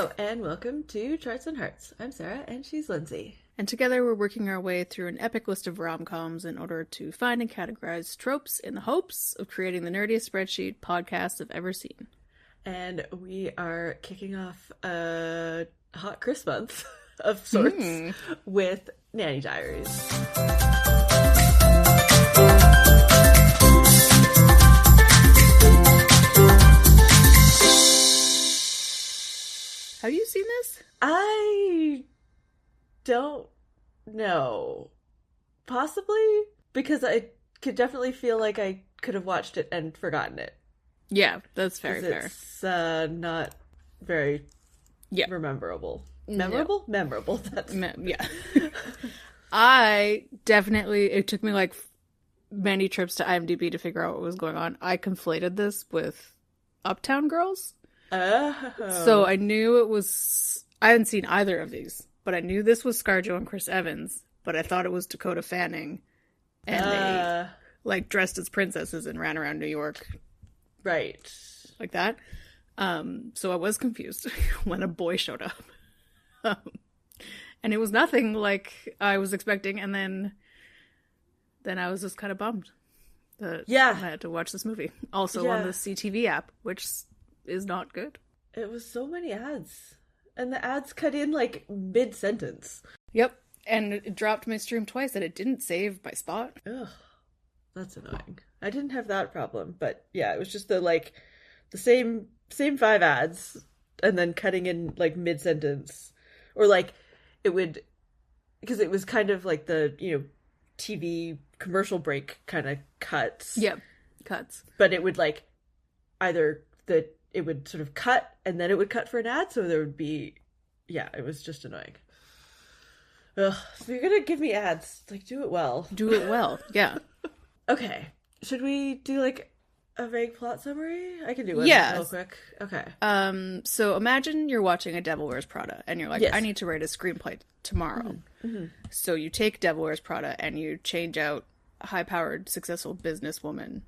Hello, and welcome to Charts and Hearts. I'm Sarah, and she's Lindsay. And together we're working our way through an epic list of rom-coms in order to find and categorize tropes in the hopes of creating the nerdiest spreadsheet podcasts I've ever seen. And we are kicking off a hot Chris month of sorts with Nanny Diaries. Have you seen this? I don't know. Possibly, because I could definitely feel like I could have watched it and forgotten it. Yeah, that's very fair. It's not very memorable. Memorable? No. Memorable. That's... yeah. I definitely, it took me like many trips to IMDb to figure out what was going on. I conflated this with Uptown Girls. Oh. So I knew it was, I hadn't seen either of these, but I knew this was ScarJo and Chris Evans, but I thought it was Dakota Fanning. And they like dressed as princesses and ran around New York. Right. Like that. So I was confused when a boy showed up. And it was nothing like I was expecting, and then I was just kind of bummed that I had to watch this movie. Also on the CTV app, which is not good. It was so many ads. And the ads cut in like mid-sentence. Yep. And it dropped my stream twice and it didn't save my spot. Ugh. That's annoying. I didn't have that problem, but yeah, it was just the same 5 ads and then cutting in like mid-sentence. Or like it would, because it was kind of like the, TV commercial break kind of cuts. Yeah, cuts. But it would like either it would sort of cut and then it would cut for an ad, so there would be, it was just annoying. Ugh, so you're gonna give me ads, like do it well. Do it well, yeah. Okay, should we do like a vague plot summary? I can do one real quick. Okay. So imagine you're watching a Devil Wears Prada and you're like, yes. I need to write a screenplay tomorrow. Mm-hmm. So you take Devil Wears Prada and you change out a high-powered, successful businesswoman,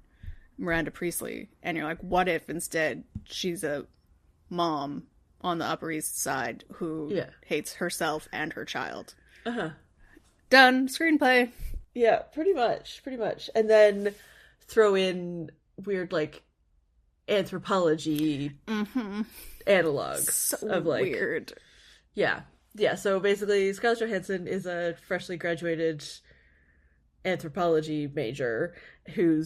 Miranda Priestley, and you're like, what if instead she's a mom on the Upper East Side who hates herself and her child? Done. Screenplay. Yeah, pretty much. And then throw in weird, like, anthropology analogs. So of, like, weird. Yeah. Yeah, so basically Scarlett Johansson is a freshly graduated anthropology major who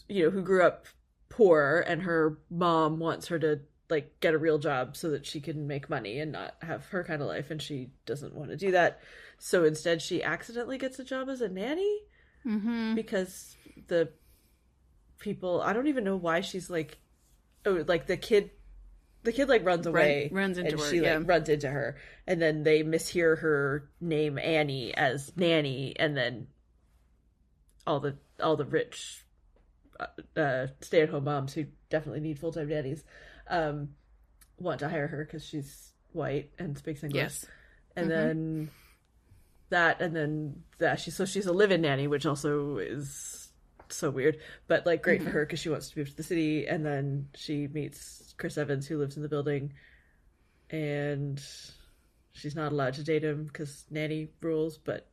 grew up poor, and her mom wants her to, like, get a real job so that she can make money and not have her kind of life, and she doesn't want to do that. So instead she accidentally gets a job as a nanny because the people, I don't even know why she's like, like the kid like runs away, runs into and her, she like runs into her, and then they mishear her name Annie as Nanny, and then all the rich stay-at-home moms who definitely need full-time nannies want to hire her because she's white and speaks English. Yes. And then she's a live-in nanny, which also is so weird, but like great for her because she wants to move to the city. And then she meets Chris Evans, who lives in the building, and she's not allowed to date him because nanny rules, but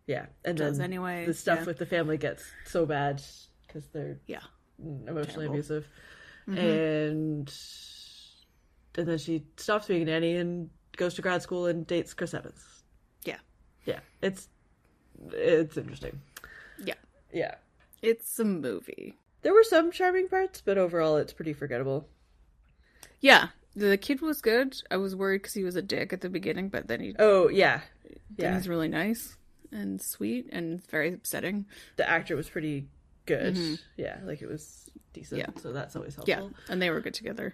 yeah. And then anyway, the stuff with the family gets so bad because they're emotionally abusive. And then she stops being a nanny and goes to grad school and dates Chris Evans. Yeah, it's interesting. Yeah, it's a movie. There were some charming parts, but overall it's pretty forgettable. Yeah, the kid was good. I was worried because he was a dick at the beginning, but then then he's really nice and sweet and very upsetting. The actor was pretty good. Yeah, like it was decent. Yeah. So that's always helpful. Yeah, and they were good together.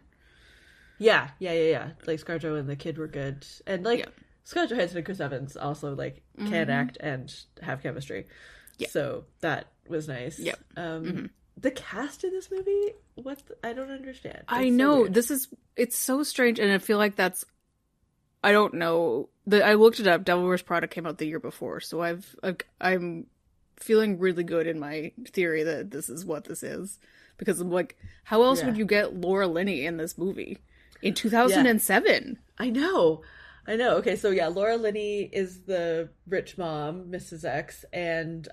Yeah. Like ScarJo and the kid were good, and like Scarlett Johansson and Chris Evans also like can act and have chemistry. Yeah. So that was nice. Yep. The cast in this movie, I don't understand. I know, it's so strange, and I feel like I don't know. I looked it up. Devil Wears Prada came out the year before, so I'm feeling really good in my theory that this is what this is, because I'm like, how else would you get Laura Linney in this movie? In 2007. I know. Okay, so yeah, Laura Linney is the rich mom, Mrs. X, and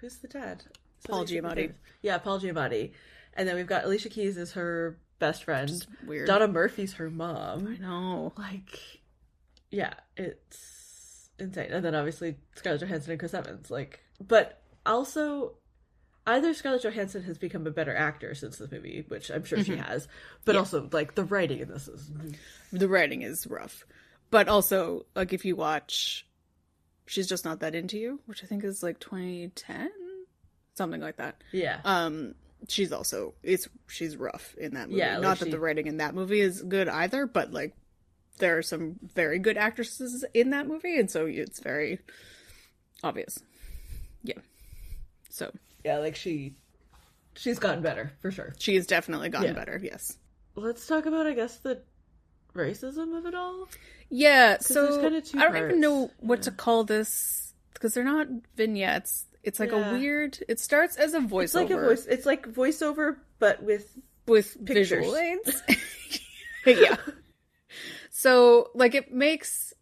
who's the dad? Paul Giamatti. Yeah, Paul Giamatti. And then we've got Alicia Keys as her best friend. Just weird. Donna Murphy's her mom. I know. Like, yeah, it's insane. And then obviously Scarlett Johansson and Chris Evans. Like, but also either Scarlett Johansson has become a better actor since this movie, which I'm sure she has, but also, like, the writing in this is... The writing is rough. But also, like, if you watch She's Just Not That Into You, which I think is, like, 2010? Something like that. Yeah. She's also... She's rough in that movie. Yeah, like Not that the writing in that movie is good either, but, like, there are some very good actresses in that movie, and so it's very obvious. Yeah. So... Yeah, like she's gotten better, for sure. She has definitely gotten better, yes. Let's talk about, I guess, the racism of it all. Yeah, so there's kind of two I don't parts. even know what to call this, because they're not vignettes. It's like a weird... It starts as a voiceover. It's like voiceover, but with pictures. Visual aids. Yeah. So, like, it makes...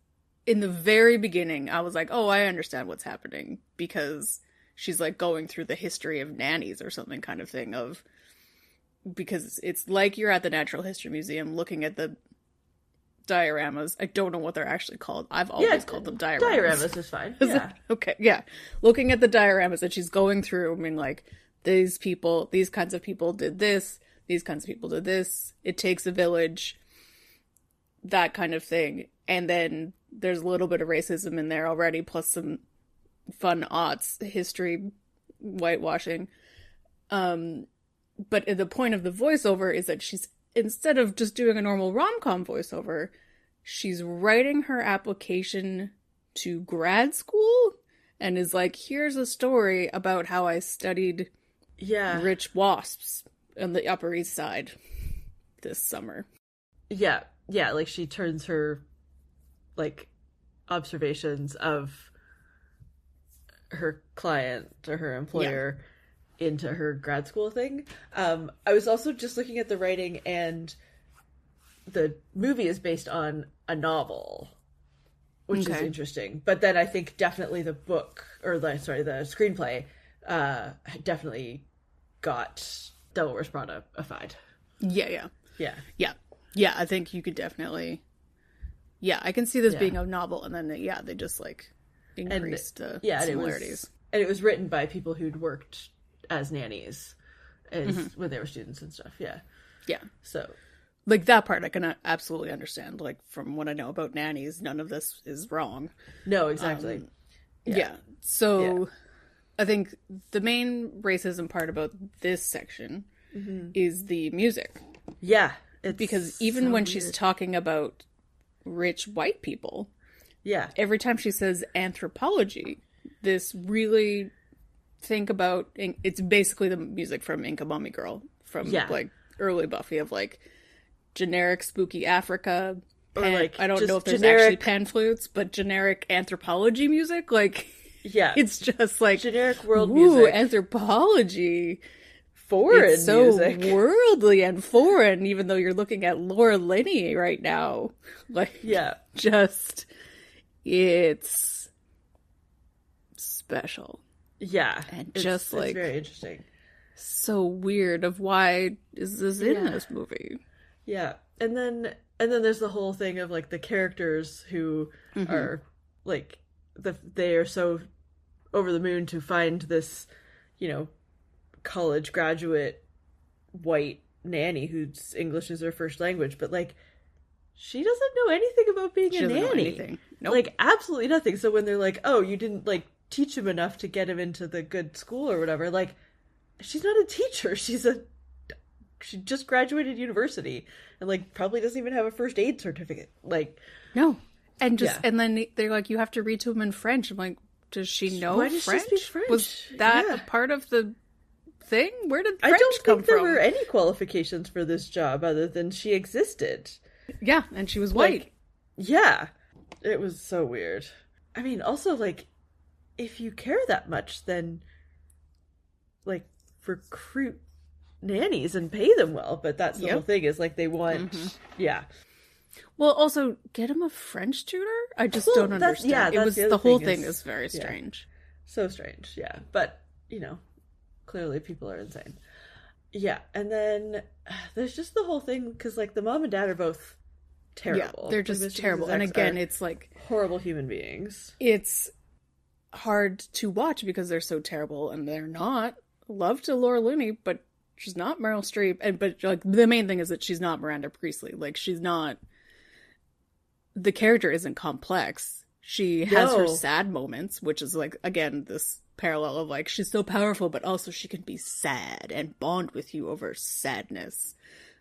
In the very beginning, I was like, oh, I understand what's happening, because... She's, like, going through the history of nannies or something kind of thing because it's like you're at the Natural History Museum looking at the dioramas. I don't know what they're actually called. I've always called them dioramas. Dioramas is fine. Yeah. Okay, yeah. Looking at the dioramas that she's going through, I mean, like, these kinds of people did this, these kinds of people did this. It takes a village, that kind of thing. And then there's a little bit of racism in there already, plus some fun aughts history whitewashing, but the point of the voiceover is that she's, instead of just doing a normal rom-com voiceover, she's writing her application to grad school and is like, here's a story about how I studied rich wasps on the Upper East Side this summer. Yeah, like she turns her, like, observations of her client or her employer into her grad school thing. I was also just looking at the writing, and the movie is based on a novel, which is interesting. But then I think definitely the book, or the screenplay, definitely got Devil Wears Prada -ified. Yeah. I think you could definitely. Yeah, I can see this being a novel, and then they just like. Increased similarities. And it was written by people who'd worked as nannies when they were students and stuff. Yeah. So, like, that part I can absolutely understand. Like, from what I know about nannies, none of this is wrong. No, exactly. So, I think the main racism part about this section is the music. Yeah. Because even when she's talking about rich white people... Yeah. Every time she says anthropology, this really think about... It's basically the music from Inca Mommy Girl. From, like, early Buffy of, like, generic spooky Africa. Or, like, I don't know if there's actually pan flutes, but generic anthropology music. Like, it's just, like... Generic world music. Anthropology. Foreign it's so music. Worldly and foreign, even though you're looking at Laura Linney right now. Like, just... It's special. Yeah. And just like... It's very interesting. So weird of why is this in this movie? Yeah. And then there's the whole thing of, like, the characters who are, like, they are so over the moon to find this, you know, college graduate white nanny whose English is her first language, but, like, she doesn't know anything about being a nanny. Know anything. Nope. Like, absolutely nothing. So when they're like, oh, you didn't, like, teach him enough to get him into the good school or whatever, like, she's not a teacher. She just graduated university and, like, probably doesn't even have a first aid certificate. Like, no. And just, and then they're like, you have to read to him in French. I'm like, does she know French? Why does she speak French? Was that a part of the thing? Where did French come from? I don't think there were any qualifications for this job other than she existed. Yeah, and she was white. Like, it was so weird. I mean, also, like, if you care that much, then, like, recruit nannies and pay them well, but that's the whole thing, is like they want Well, also, get him a French tutor? I just don't understand. The whole thing is very strange. So strange, yeah. But, you know, clearly people are insane. Yeah, and then there's just the whole thing, because, like, the mom and dad are both terrible. Yeah, they're just terrible. And again, it's like... horrible human beings. It's hard to watch because they're so terrible, and they're not. Love to Laura Linney, but she's not Meryl Streep. But, like, the main thing is that she's not Miranda Priestley. Like, she's not... The character isn't complex. She has her sad moments, which is, like, again, this parallel of, like, she's so powerful, but also she can be sad and bond with you over sadness.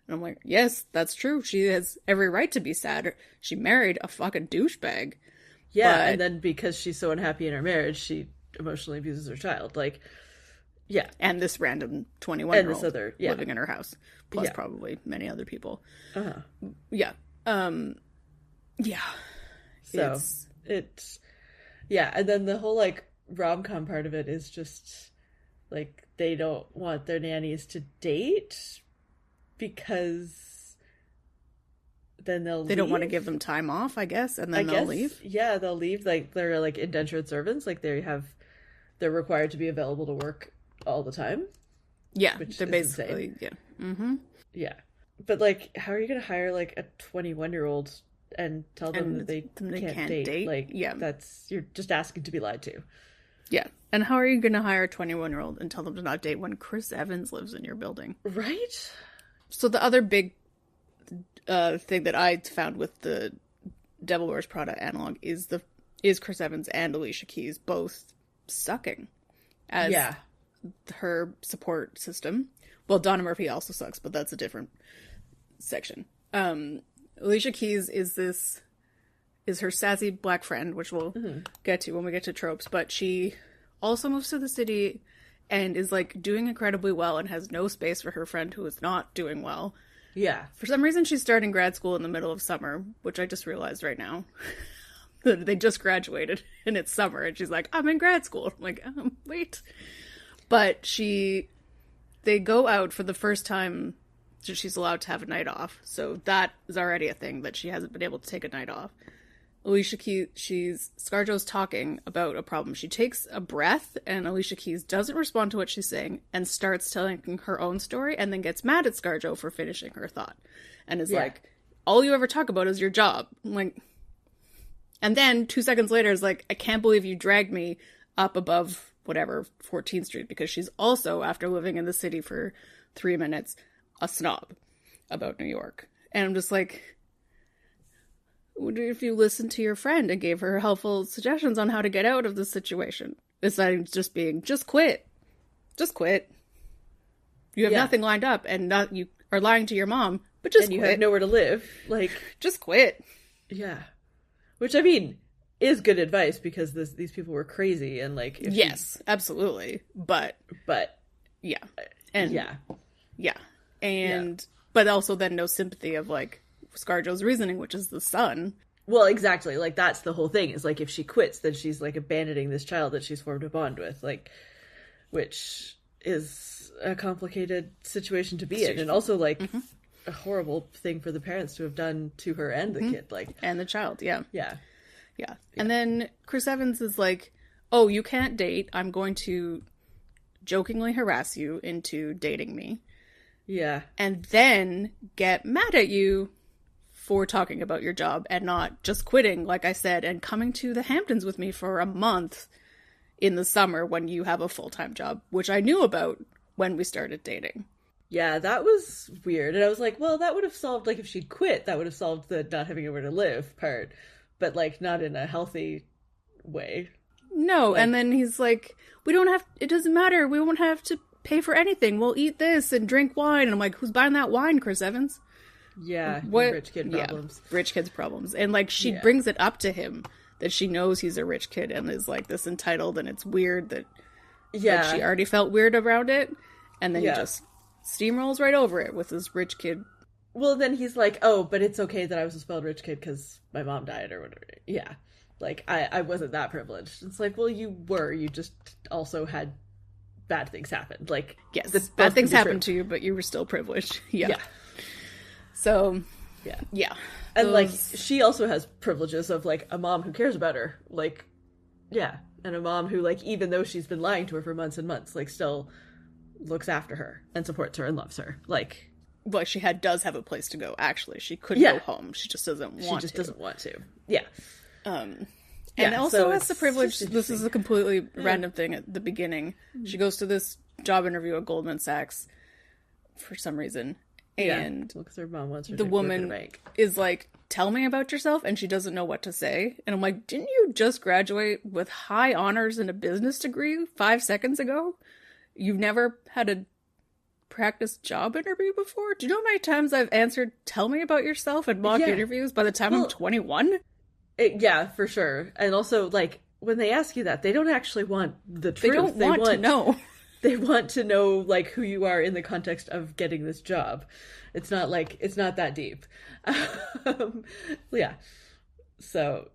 And I'm like, yes, that's true. She has every right to be sad. She married a fucking douchebag. Yeah, and then because she's so unhappy in her marriage, she emotionally abuses her child. Like, yeah. And this random 21-year-old living in her house. Plus probably many other people. Uh-huh. Yeah. Yeah. So, it's... Yeah, and then the whole, like, rom-com part of it is just, like, they don't want their nannies to date because then they'll They don't want to give them time off, I guess, and then they'll leave? Yeah, they'll leave. Like, they're, like, indentured servants. Like, they're required to be available to work all the time. Yeah, they're basically, insane. Yeah. Mm-hmm. Yeah. But, like, how are you going to hire, like, a 21-year-old and tell them that they can't date? Like, you're just asking to be lied to. Yeah. And how are you going to hire a 21-year-old and tell them to not date when Chris Evans lives in your building? Right? So the other big thing that I found with the Devil Wears Prada analog is Chris Evans and Alicia Keys both sucking as her support system. Well, Donna Murphy also sucks, but that's a different section. Alicia Keys is her sassy black friend, which we'll get to when we get to tropes, but she also moves to the city and is, like, doing incredibly well and has no space for her friend who is not doing well. Yeah. For some reason, she's starting grad school in the middle of summer, which I just realized right now. They just graduated and it's summer, and she's like, I'm in grad school. I'm like, wait. But they go out for the first time. She's allowed to have a night off. So that is already a thing, that she hasn't been able to take a night off. Alicia Keys, ScarJo's talking about a problem. She takes a breath, and Alicia Keys doesn't respond to what she's saying and starts telling her own story, and then gets mad at ScarJo for finishing her thought. And is like, all you ever talk about is your job. I'm like, and then 2 seconds later is like, I can't believe you dragged me up above whatever 14th Street, because she's also, after living in the city for 3 minutes, a snob about New York. And I'm just like, if you listened to your friend and gave her helpful suggestions on how to get out of the situation, instead of just being, just quit. You have nothing lined up, and you are lying to your mom, but just quit. You have nowhere to live. Like, just quit. Yeah. Which, I mean, is good advice, because these people were crazy, and, like, absolutely. But yeah. And yeah. And but also then no sympathy of, like, ScarJo's reasoning, which is the son. Well, exactly. Like, that's the whole thing, is, like, if she quits, then she's, like, abandoning this child that she's formed a bond with, like, which is a complicated situation to be in, and also, like, a horrible thing for the parents to have done to her and the kid, like, and the child. Yeah. Yeah. And then Chris Evans is like, oh, you can't date, I'm going to jokingly harass you into dating me. Yeah. And then get mad at you for talking about your job and not just quitting, like I said, and coming to the Hamptons with me for a month in the summer when you have a full-time job, which I knew about when we started dating. Yeah, that was weird. And I was like, well, that would have solved, like, if she'd quit, that would have solved the not having anywhere to live part. But, like, not in a healthy way. No, like, and then he's like, it doesn't matter, we won't have to pay for anything, we'll eat this and drink wine. And I'm like, who's buying that wine, Chris Evans? Yeah, what? Rich kid problems. Yeah, rich kids problems. And, like, she brings it up to him that she knows he's a rich kid and is, like, this entitled, and it's weird that she already felt weird around it. And then he just steamrolls right over it with this rich kid. Well, then he's like, oh, but it's okay that I was a spoiled rich kid because my mom died or whatever. Yeah. Like, I wasn't that privileged. It's like, well, you were. You just also had bad things happened. Like, Yes, this bad both things can be happened true. to you, but you were still privileged. Yeah. Yeah. So, Yeah. yeah. And, like, Those- she also has privileges of, like, a mom who cares about her. Like, yeah. And a mom who, like, even though she's been lying to her for months and months, like, still looks after her and supports her and loves her. Like, well, she does have a place to go, actually. She could Yeah. go home. She just doesn't want to. she just doesn't want to. Yeah. And Yeah, also so has the it's privilege, just this is a completely random thing at the beginning. She goes to this job interview at Goldman Sachs for some reason. And Well, 'cause her mom wants her the to work at a woman bank. is like, tell me about yourself, and she doesn't know what to say. And I'm like, didn't you just graduate with high honors and a business degree 5 seconds ago? You've never had a practice job interview before? Do you know how many times I've answered, tell me about yourself in mock Yeah. interviews by the time I'm Well, 21? Yeah, for sure. And also, like, when they ask you that, they don't actually want the They truth. don't want to know. They want to know, like, who you are in the context of getting this job. It's not like, it's not that deep. Yeah. So,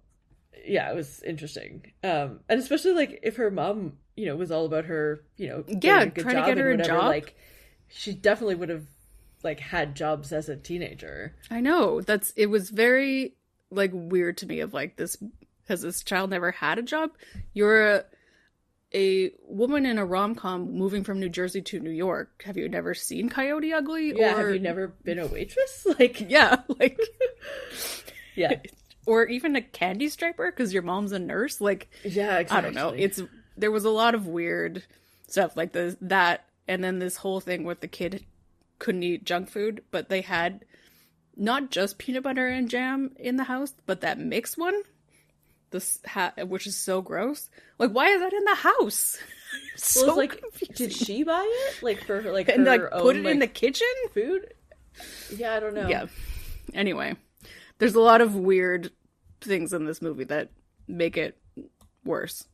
yeah, it was interesting. And especially, like, if her mom, you know, was all about her, you know, getting Yeah, a good trying to job get her a and whatever, job. like, she definitely would have, like, had jobs as a teenager. I know. It was very, like, weird to me of, like, this, has this child never had a job? You're a woman in a rom-com moving from New Jersey to New York. Have you never seen Coyote Ugly? Yeah, or... have you never been a waitress? Like, Yeah, like, yeah. or even a candy striper because your mom's a nurse. Like, Yeah, exactly. I don't know. There was a lot of weird stuff like that, and then this whole thing with the kid couldn't eat junk food, but they had not just peanut butter and jam in the house, but that mixed one, which is so gross. Like, why is that in the house? So Well, it's like, confusing. did she buy it? Like, for her, like, And her like own, put it in the like, kitchen? food? Yeah, I don't know. Yeah. Anyway, there's a lot of weird things in this movie that make it worse.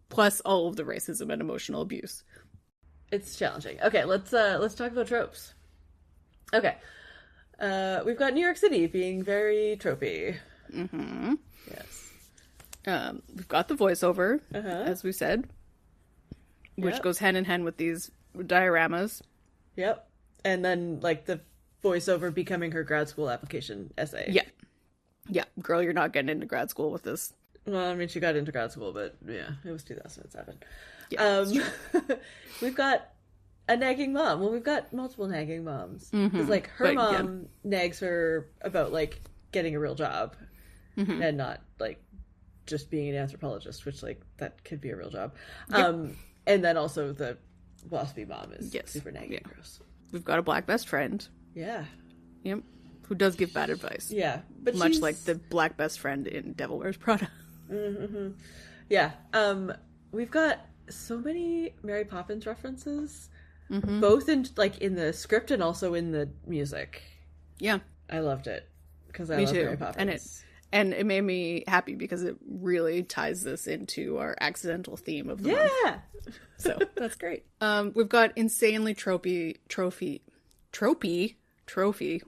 Plus all of the racism and emotional abuse. It's challenging. Okay, let's talk about tropes. Okay. We've got New York City being very tropey. Mm-hmm. Yes. We've got the voiceover, as we said, which Yep. goes hand in hand with these dioramas. Yep. And then, like, the voiceover becoming her grad school application essay. Yeah. Yeah. Girl, you're not getting into grad school with this. Well, I mean, she got into grad school, but yeah, it was 2007. Yeah, We've got a nagging mom. Well, we've got multiple nagging moms. Because, like, her But, mom nags her about, like, getting a real job and not, like, just being an anthropologist, which, like, that could be a real job. Yep. And then also the waspy mom is Yes. super nagging and Yeah. gross. We've got a black best friend. Yeah. Yep. Who does give bad advice. Yeah. But Much she's... like the black best friend in Devil Wears Prada. Yeah. We've got so many Mary Poppins references, both in, like, in the script and also in the music. Yeah. I loved it because I Me love too. Mary Poppins. And it made me happy because it really ties this into our accidental theme of the month. Yeah. So that's great. We've got insanely trophy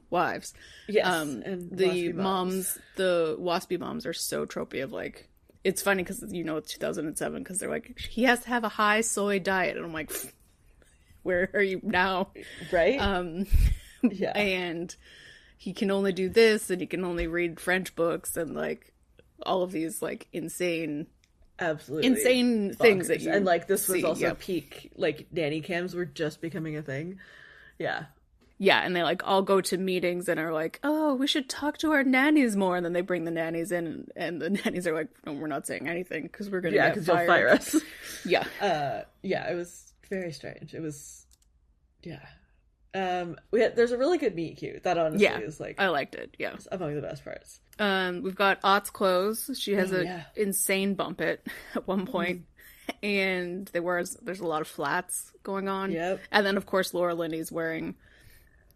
wives. Yes. The And waspy moms, the waspy moms are so tropey of, like, it's funny because, you know, it's 2007 because they're like, he has to have a high soy diet. And I'm like, where are you now? Right? Yeah. And he can only do this and he can only read French books and, like, all of these, like, insane Absolutely. things that Bonkers. you And, like, this was see, also yeah. peak, like, nanny cams were just becoming a thing. Yeah. Yeah, and they, like, all go to meetings and are like, oh, we should talk to our nannies more. And then they bring the nannies in, and the nannies are like, no, we're not saying anything because we're going to get you'll fired. fire us. Yeah. Yeah, it was very strange. It was, yeah. There's a really good meet cute. That honestly is, like, I liked it, yeah. among the best parts. We've got Ott's clothes. She has Oh, a yeah. insane bump it at one point. And there's a lot of flats going on. Yep. And then, of course, Laura Linney's wearing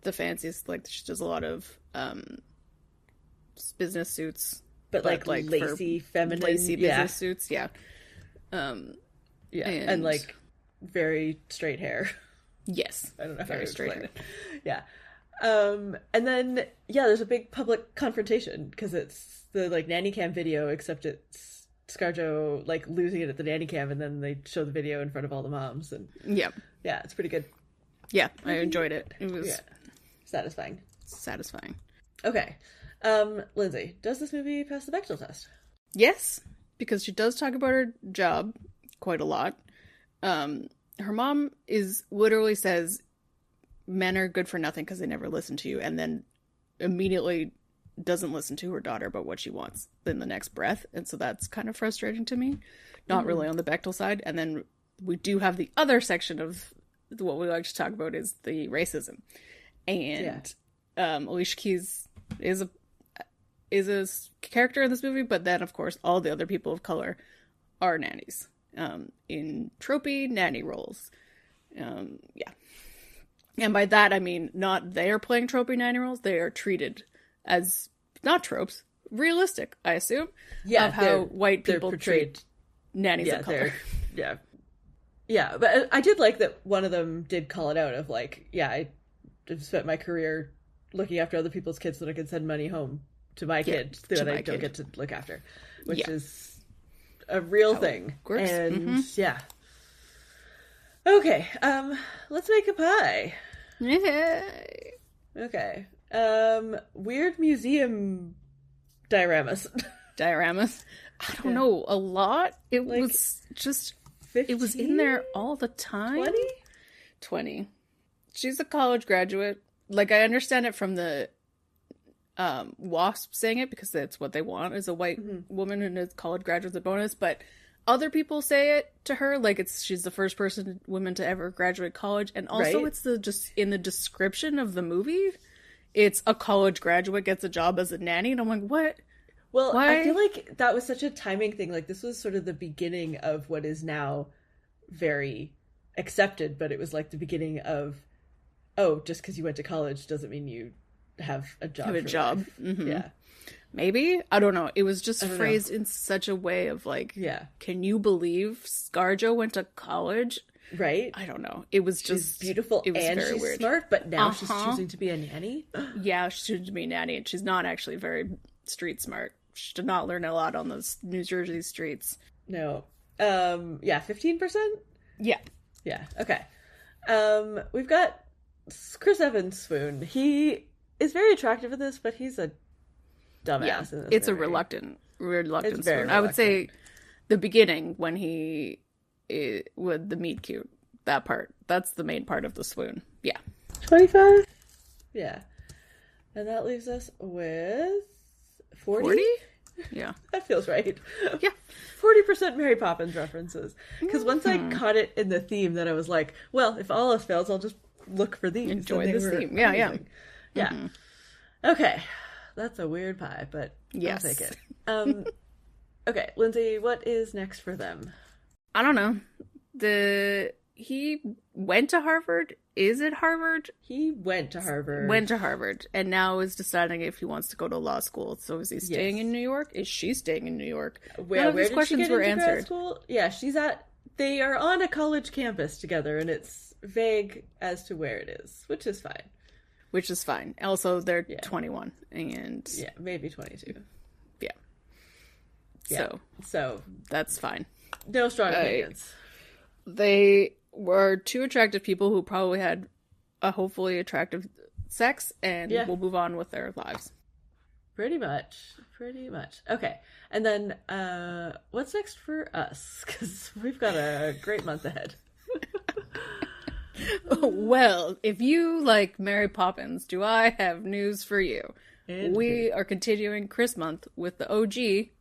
the fanciest, like, she does a lot of business suits. But, like for lacy, feminine. lacy yeah. business suits, yeah. Yeah. and- And, like, very straight hair. Yes. I don't know how Very to straight explain it. Yeah. And then, yeah, there's a big public confrontation because it's the, like, nanny cam video, except it's ScarJo like losing it at the nanny cam, and then they show the video in front of all the moms, and Yeah. yeah, it's pretty good. Yeah, I enjoyed it. It was satisfying. Okay. Lindsay, does this movie pass the Bechdel test? Yes, because she does talk about her job quite a lot. Her mom literally says men are good for nothing because they never listen to you, and then immediately doesn't listen to her daughter about what she wants in the next breath. And so that's kind of frustrating to me. Not really on the Bechdel side. And then we do have the other section of what we like to talk about is the racism. And Alicia Keys is a character in this movie, but then of course all the other people of color are nannies in tropey nanny roles. And by that I mean not they are playing tropey nanny roles, they are treated as not tropes, realistic, I assume, of how white people treat nannies of color. Yeah, but I did like that one of them did call it out of like, I spent my career looking after other people's kids so that I could send money home to my kid that I don't get to look after, which is a real thing. And okay, let's make a pie. Okay. Weird museum dioramas. I don't know, a lot. It like was just 15? It was in there all the time. 20. She's a college graduate. Like, I understand it from the WASP saying it because that's what they want is a white woman and a college graduate's a bonus, but other people say it to her like she's the first woman to ever graduate college, and also it's just in the description of the movie it's a college graduate gets a job as a nanny, and I'm like, what? Well, why? I feel like that was such a timing thing. Like, this was sort of the beginning of what is now very accepted, but it was like the beginning of, just because you went to college doesn't mean you have a job. Yeah. Maybe? I don't know. It was just phrased in such a way of like, can you believe ScarJo went to college? Right? I don't know. It was just she's beautiful, it was and very she's weird. Smart, but now she's choosing to be a nanny. Yeah, she's choosing to be a nanny, and she's not actually very street smart. She did not learn a lot on those New Jersey streets. No. 15%? Yeah. Yeah. Okay. We've got Chris Evans swoon. He is very attractive in this, but he's a dumbass in this it's movie. A reluctant it's swoon. I would say the beginning when he with the meet cute, that part, that's the main part of the swoon. 25. And that leaves us with 40. Yeah, that feels right. 40% Mary Poppins references, because once I caught it in the theme, then I was like, well, if all else fails, I'll just look for these. Enjoy this theme. Okay, that's a weird pie, but I'll take it. Okay, Lindsay, what is next for them? I don't know. He went to Harvard. Is it Harvard? He went to Harvard. And now is deciding if he wants to go to law school. So is he staying in New York? Is she staying in New York? None of these questions were answered. Grad school? Yeah, they are on a college campus together, and it's vague as to where it is, which is fine. Also, they're 21 and maybe 22. So that's fine. No strong opinions. They were two attractive people who probably had a hopefully attractive sex, and will move on with their lives. Pretty much. Okay. And then what's next for us? Because we've got a great month ahead. Well, if you like Mary Poppins, do I have news for you? We are continuing Chris month with the OG.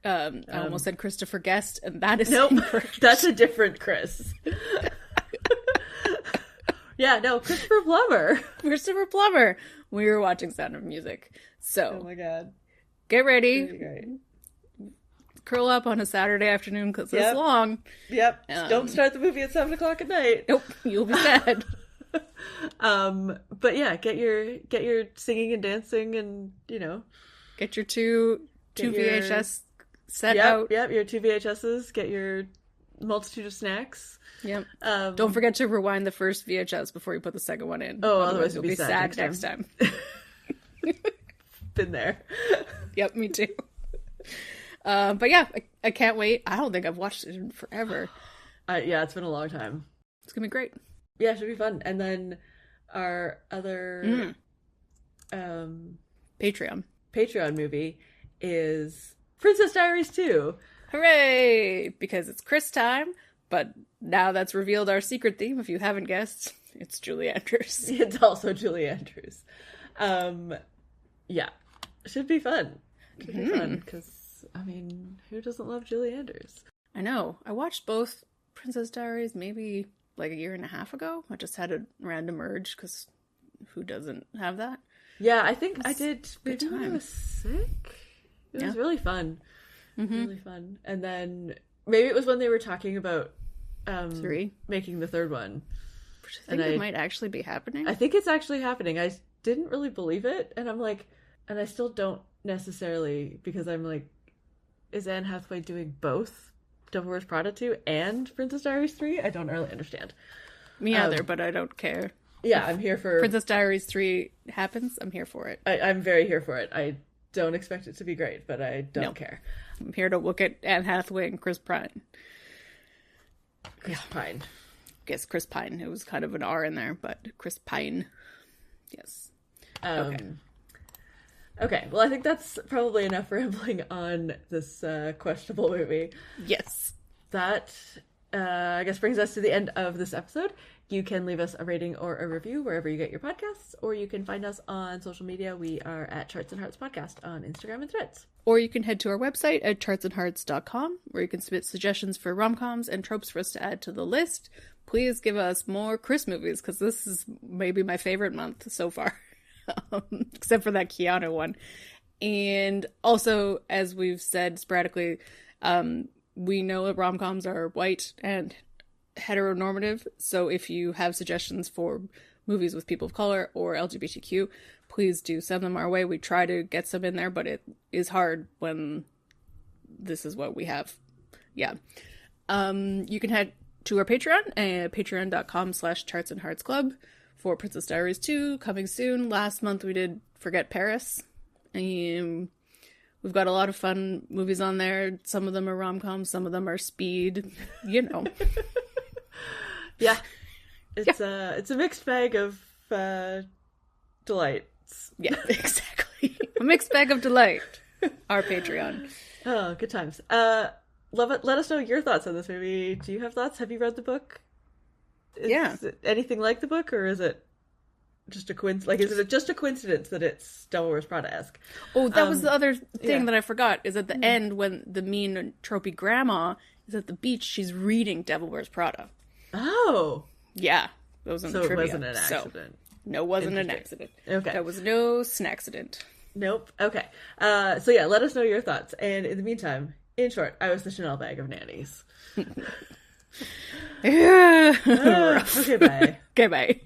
I almost said Christopher Guest, and that is incorrect. That's a different Chris. Christopher Plummer. We were watching Sound of Music. So, oh my god, get ready. Curl up on a Saturday afternoon because it's long. Yep. Don't start the movie at 7:00 at night. Nope, you'll be sad. But yeah, get your singing and dancing, and get your two VHS set out. Yep, your 2 VHSs. Get your multitude of snacks. Yep. Don't forget to rewind the first VHS before you put the second one in. Oh, otherwise you'll be sad next time. Been there. Yep, me too. But yeah, I can't wait. I don't think I've watched it in forever. Yeah, it's been a long time. It's gonna be great. Yeah, it should be fun. And then our other Patreon movie is Princess Diaries 2. Hooray! Because it's Chris time, but now that's revealed our secret theme, if you haven't guessed. It's Julie Andrews. It's also Julie Andrews. Yeah. Should be fun. Should be fun, because, I mean, who doesn't love Julie Andrews? I know. I watched both Princess Diaries maybe like a year and a half ago. I just had a random urge, because who doesn't have that? Yeah, I think I did maybe time. when I was sick. It was really fun. Really fun. And then maybe it was when they were talking about 3 making the third one. Which I think it might actually be happening. I think it's actually happening. I didn't really believe it, and I'm like, and I still don't necessarily, because I'm like, is Anne Hathaway doing both Devil Wears Prada 2 and Princess Diaries 3? I don't really understand. Me either, but I don't care. Yeah, I'm here for... Princess Diaries 3 happens, I'm here for it. I'm very here for it. I don't expect it to be great, but I don't care. I'm here to look at Anne Hathaway and Chris Pine. Chris Pine. I guess Chris Pine. It was kind of an R in there, but Chris Pine. Yes. Okay, well, I think that's probably enough rambling on this questionable movie. Yes. That, I guess, brings us to the end of this episode. You can leave us a rating or a review wherever you get your podcasts, or you can find us on social media. We are at Charts and Hearts Podcast on Instagram and Threads. Or you can head to our website at chartsandhearts.com, where you can submit suggestions for rom-coms and tropes for us to add to the list. Please give us more Chris movies, because this is maybe my favorite month so far. Except for that Keanu one. And also, as we've said sporadically, we know that rom-coms are white and heteronormative, so if you have suggestions for movies with people of color or LGBTQ, please do send them our way. We try to get some in there, but it is hard when this is what we have. Yeah. You can head to our Patreon at patreon.com/chartsandheartsclub for Princess Diaries 2 coming soon. Last month we did Forget Paris. We've got a lot of fun movies on there. Some of them are rom-coms, some of them are speed, you know. Yeah. It's a mixed bag of delights. Yeah, exactly. A mixed bag of delight. Our Patreon. Oh, good times. Love it. Let us know your thoughts on this movie. Do you have thoughts? Have you read the book? Is it anything like the book, or is it just a coincidence? Like, is it just a coincidence that it's Devil Wears Prada-esque? Oh, that was the other thing that I forgot, is at the end, when the mean, tropey grandma is at the beach, she's reading Devil Wears Prada. Oh. Yeah. That was in the trivia. It wasn't an accident. No, it wasn't an accident. Okay. That was no snackcident. Nope. Okay. So yeah, let us know your thoughts. And in the meantime, in short, I was the Chanel bag of nannies. Yeah. Okay, bye. Okay, bye.